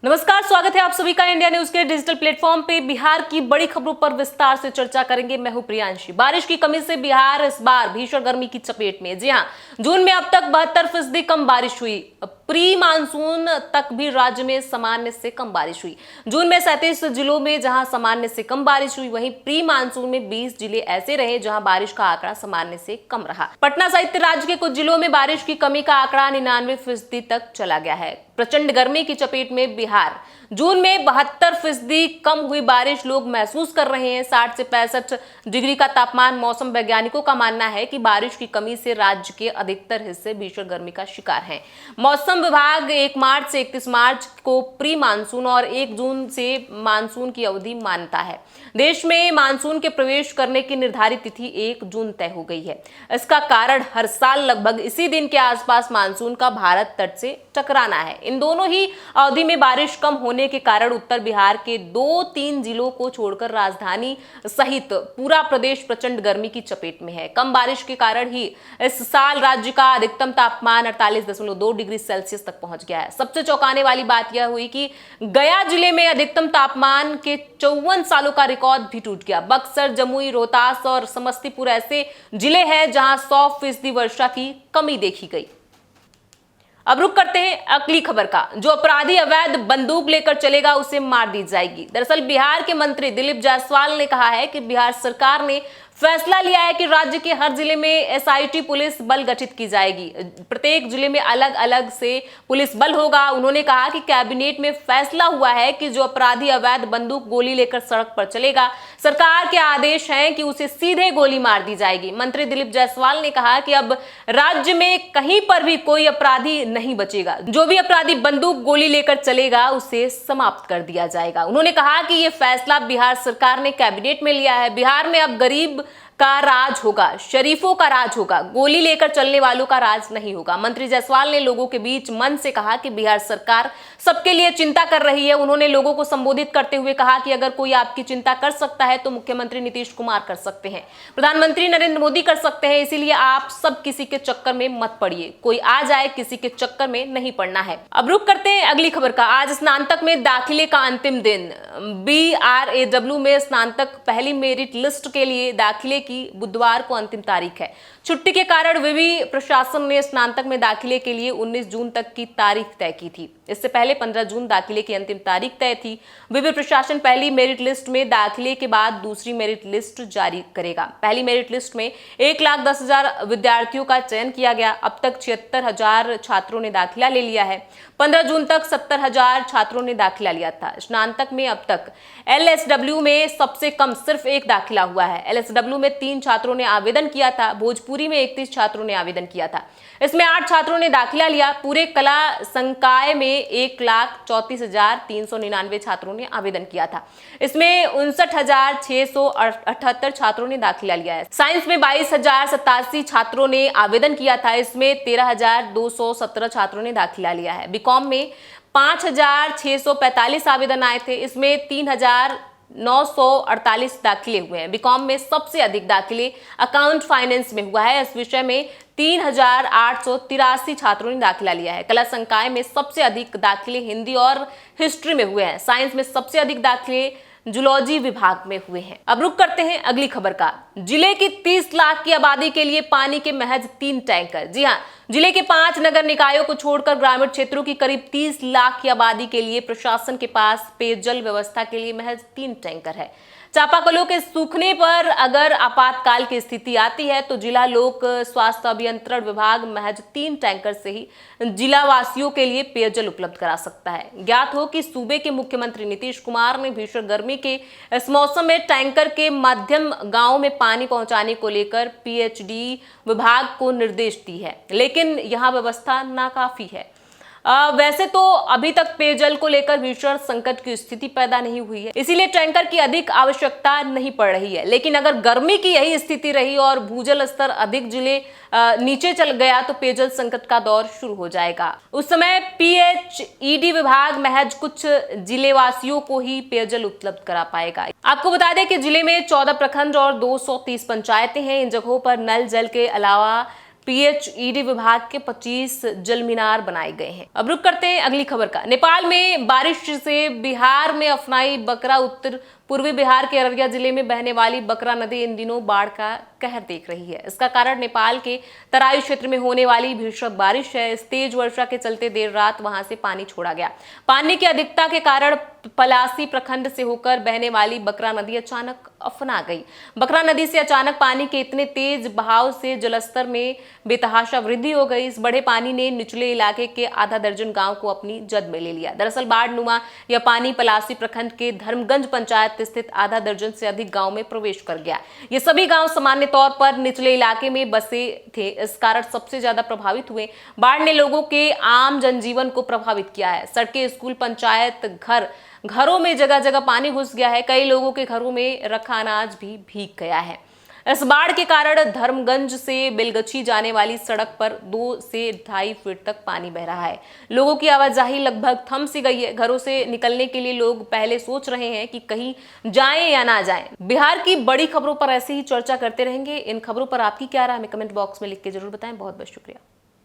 नमस्कार, स्वागत है आप सभी का इंडिया न्यूज के डिजिटल प्लेटफॉर्म पे। बिहार की बड़ी खबरों पर विस्तार से चर्चा करेंगे। मैं हूं प्रियांशी। बारिश की कमी से बिहार इस बार भीषण गर्मी की चपेट में। जी हां, जून में अब तक 72% कम बारिश हुई। प्री मानसून तक भी राज्य में सामान्य से कम बारिश हुई। जून में 37 जिलों में जहां सामान्य से कम बारिश हुई, वहीं प्री मानसून में 20 जिले ऐसे रहे जहां बारिश का आंकड़ा सामान्य से कम रहा। पटना सहित राज्य के कुछ जिलों में बारिश की कमी का आंकड़ा 99% तक चला गया है। प्रचंड गर्मी की चपेट में बिहार। जून में 72% कम हुई बारिश लोग महसूस कर रहे हैं। 60 से 65 डिग्री का तापमान। मौसम वैज्ञानिकों का मानना है कि बारिश की कमी से राज्य के अधिकतर हिस्से भीषण गर्मी का शिकार हैं। मौसम विभाग 1 मार्च से 31 मार्च को प्री मानसून और 1 जून से मानसून की अवधि मानता है। देश में मानसून के प्रवेश करने की निर्धारित तिथि 1 जून तय हो गई है। इसका कारण हर साल लगभग इसी दिन के आसपास मानसून का भारत तट से टकराना है। इन दोनों ही अवधि में बारिश कम होने के कारण उत्तर बिहार के 2-3 जिलों को छोड़कर राजधानी सहित पूरा प्रदेश प्रचंड गर्मी की चपेट में है। कम बारिश के कारण ही इस साल राज्य का अधिकतम तापमान 48.2 डिग्री सेल्सियस तक पहुंच गया है। सबसे चौंकाने वाली बात यह हुई कि गया जिले में अधिकतम तापमान के 54 सालों का रिकॉर्ड भी टूट गया। बक्सर, जमुई, रोहतास और समस्तीपुर ऐसे जिले हैं जहां 100% वर्षा की कमी देखी गई। अब रुक करते हैं अगली खबर का। जो अपराधी अवैध बंदूक लेकर चलेगा उसे मार दी जाएगी। दरअसल बिहार के मंत्री दिलीप जायसवाल ने कहा है कि बिहार सरकार ने फैसला लिया है कि राज्य के हर जिले में एसआईटी पुलिस बल गठित की जाएगी। प्रत्येक जिले में अलग अलग से पुलिस बल होगा। उन्होंने कहा कि कैबिनेट में फैसला हुआ है कि जो अपराधी अवैध बंदूक गोली लेकर सड़क पर चलेगा, सरकार के आदेश हैं कि उसे सीधे गोली मार दी जाएगी। मंत्री दिलीप जायसवाल ने कहा कि अब राज्य में कहीं पर भी कोई अपराधी नहीं बचेगा। जो भी अपराधी बंदूक गोली लेकर चलेगा उसे समाप्त कर दिया जाएगा। उन्होंने कहा कि यह फैसला बिहार सरकार ने कैबिनेट में लिया है। बिहार में अब गरीब का राज होगा, शरीफों का राज होगा, गोली लेकर चलने वालों का राज नहीं होगा। मंत्री जायसवाल ने लोगों के बीच मन से कहा कि बिहार सरकार सबके लिए चिंता कर रही है। उन्होंने लोगों को संबोधित करते हुए कहा कि अगर कोई आपकी चिंता कर सकता है तो मुख्यमंत्री नीतीश कुमार कर सकते हैं, प्रधानमंत्री नरेंद्र मोदी कर सकते हैं। इसीलिए आप सब किसी के चक्कर में मत पड़िए। कोई आ जाए, किसी के चक्कर में नहीं पड़ना है। अब रुक करते हैं अगली खबर का। आज स्नातक में दाखिले का अंतिम दिन। BRAW में स्नातक पहली मेरिट लिस्ट के लिए दाखिले की बुधवार को अंतिम तारीख है। छुट्टी के कारण विवि प्रशासन ने स्नातक में दाखिले के लिए 19 जून तक की तारीख तय की थी। इससे पहले 15 जून दाखिले की अंतिम तारीख तय थी। विवि प्रशासन पहली मेरिट लिस्ट में दाखिले के बाद दूसरी मेरिट लिस्ट जारी करेगा। पहली मेरिट लिस्ट में 1,10,000 विद्यार्थियों का चयन किया गया। अब तक 76,000 छात्रों ने दाखिला ले लिया है। 15 जून तक 70,000 छात्रों ने दाखिला लिया था। स्नातक में अब तक LSW में सबसे कम सिर्फ 1 दाखिला हुआ है। LSW में 3 छात्रों ने आवेदन किया था। भोजपुरी में 31 छात्रों ने आवेदन किया था। इसमें 8 छात्रों ने दाखिला लिया। पूरे कला संकाय में 1,34,399 छात्रों ने आवेदन किया था। इसमें 59,678 छात्रों ने दाखिला लिया है। साइंस में 22,087 छात्रों ने आवेदन किया था। इसमें 13,217 छात्रों ने दाखिला लिया है। बीकॉम में 5,645 आवेदन आए थे। इसमें 3,948 दाखिले हुए हैं। बीकॉम में सबसे अधिक दाखिले अकाउंट फाइनेंस में हुआ है। इस विषय में 3,883 छात्रों ने दाखिला लिया है। कला संकाय में सबसे अधिक दाखिले हिंदी और हिस्ट्री में हुए हैं। साइंस में सबसे अधिक दाखिले जूलॉजी विभाग में हुए हैं। अब रुक करते हैं अगली खबर का। जिले की 30 लाख की आबादी के लिए पानी के महज 3 टैंकर। जी हां, जिले के 5 नगर निकायों को छोड़कर ग्रामीण क्षेत्रों की करीब 30 लाख की आबादी के लिए प्रशासन के पास पेयजल व्यवस्था के लिए महज 3 टैंकर है। चापाकलों के सूखने पर अगर आपातकाल की स्थिति आती है तो जिला लोक स्वास्थ्य अभियंत्रण विभाग महज 3 टैंकर से ही जिला वासियों के लिए पेयजल उपलब्ध करा सकता है। ज्ञात हो कि सूबे के मुख्यमंत्री नीतीश कुमार ने भीषण गर्मी के इस मौसम में टैंकर के माध्यम गांव में पानी पहुंचाने को लेकर PHD विभाग को निर्देश दी है, लेकिन यहां व्यवस्था नाकाफी है। वैसे तो अभी तक पेयजल को लेकर भीषण संकट की स्थिति पैदा नहीं हुई है, इसीलिए टैंकर की अधिक आवश्यकता नहीं पड़ रही है। लेकिन अगर गर्मी की यही स्थिति रही और भूजल स्तर अधिक जिले नीचे चल गया तो पेयजल संकट का दौर शुरू हो जाएगा। उस समय PHED विभाग महज कुछ जिले वासियों को ही पेयजल उपलब्ध करा पाएगा। आपको बता दें कि जिले में 14 प्रखंड और 230 पंचायतें हैं। इन जगहों पर नल जल के अलावा PHED विभाग के 25 जल मीनार बनाए गए हैं। अब रुक करते हैं अगली खबर का। नेपाल में बारिश से बिहार में अफनाई बकरा। उत्तर पूर्वी बिहार के अररिया जिले में बहने वाली बकरा नदी इन दिनों बाढ़ का कहर देख रही है। इसका कारण नेपाल के तराई क्षेत्र में होने वाली भीषण बारिश है। इस तेज वर्षा के चलते देर रात वहां से पानी छोड़ा गया। पानी की अधिकता के कारण पलासी प्रखंड से होकर बहने वाली बकरा नदी अचानक अफना गई। बकरा नदी से अचानक पानी के इतने तेज बहाव से जलस्तर में बेतहाशा वृद्धि हो गई। इस बड़े पानी ने निचले इलाके के आधा दर्जन गांव को अपनी जद में ले लिया। दरअसल बाढ़ नुमा यह पानी पलासी प्रखंड के धर्मगंज पंचायत स्थित आधा दर्जन से अधिक गांव में प्रवेश कर गया। ये सभी गांव सामान्य तौर पर निचले इलाके में बसे थे, इस कारण सबसे ज्यादा प्रभावित हुए। बाढ़ ने लोगों के आम जनजीवन को प्रभावित किया है। सड़कें, स्कूल, पंचायत घरों में जगह जगह पानी घुस गया है। कई लोगों के घरों में रखा अनाज भी भीग गया है। इस बाढ़ के कारण धर्मगंज से बेलगछी जाने वाली सड़क पर 2 से 2.5 फीट तक पानी बह रहा है। लोगों की आवाजाही लगभग थम सी गई है। घरों से निकलने के लिए लोग पहले सोच रहे हैं कि कहीं जाएं या ना जाएं। बिहार की बड़ी खबरों पर ऐसे ही चर्चा करते रहेंगे। इन खबरों पर आपकी क्या राय है, हमें कमेंट बॉक्स में लिख के जरूर बताएं। बहुत बहुत शुक्रिया।